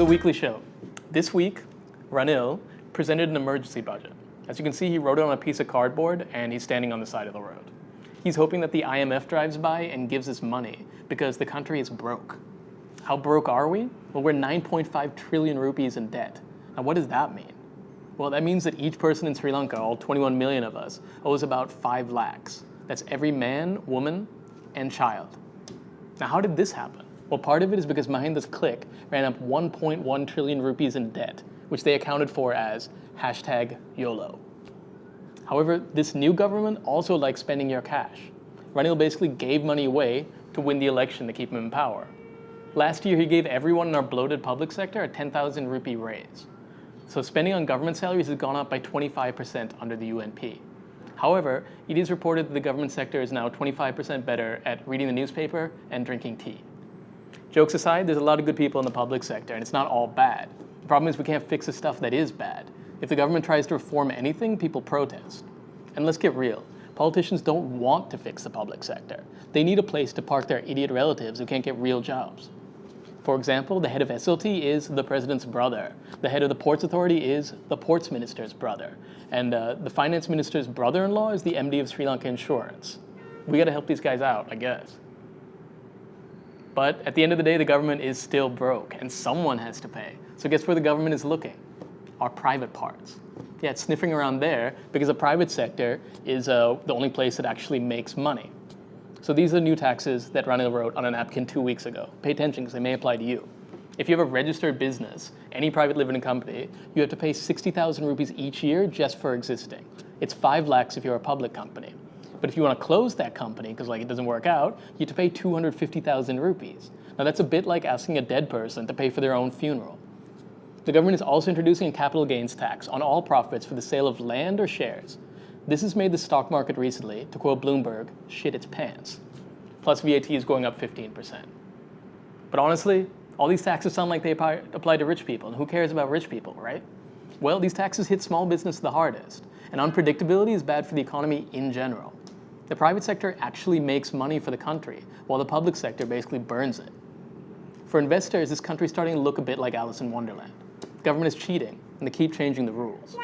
the weekly show. This week, Ranil presented an emergency budget. As you can see, he wrote it on a piece of cardboard and he's standing on the side of the road. He's hoping that the IMF drives by and gives us money because the country is broke. How broke are we? Well, we're 9.5 trillion rupees in debt. Now, what does that mean? Well, that means that each person in Sri Lanka, all 21 million of us, owes about 5 lakhs. That's every man, woman, and child. Now, how did this happen? Well, part of it is because Mahinda's clique ran up 1.1 trillion rupees in debt, which they accounted for as #YOLO. However, this new government also likes spending your cash. Ranil basically gave money away to win the election to keep him in power. Last year, he gave everyone in our bloated public sector a 10,000 rupee raise. So spending on government salaries has gone up by 25% under the UNP. However, it is reported that the government sector is now 25% better at reading the newspaper and drinking tea. Jokes aside, there's a lot of good people in the public sector, and it's not all bad. The problem is we can't fix the stuff that is bad. If the government tries to reform anything, people protest. And let's get real. Politicians don't want to fix the public sector. They need a place to park their idiot relatives who can't get real jobs. For example, the head of SLT is the president's brother. The head of the Ports Authority is the ports minister's brother. And the finance minister's brother-in-law is the MD of Sri Lanka Insurance. We gotta help these guys out, I guess. But at the end of the day, the government is still broke, and someone has to pay. So guess where the government is looking? Our private parts. Yeah, it's sniffing around there because the private sector is the only place that actually makes money. So these are the new taxes that Ranil wrote on a napkin 2 weeks ago. Pay attention because they may apply to you. If you have a registered business, any private limited company, you have to pay 60,000 rupees each year just for existing. It's 5 lakhs if you're a public company. But if you want to close that company because it doesn't work out, you have to pay 250,000 rupees. Now that's a bit like asking a dead person to pay for their own funeral. The government is also introducing a capital gains tax on all profits for the sale of land or shares. This has made the stock market recently, to quote Bloomberg, shit its pants. Plus VAT is going up 15%. But honestly, all these taxes sound like they apply to rich people, and who cares about rich people, right? Well, these taxes hit small business the hardest, and unpredictability is bad for the economy in general. The private sector actually makes money for the country, while the public sector basically burns it. For investors, this country is starting to look a bit like Alice in Wonderland. The government is cheating, and they keep changing the rules.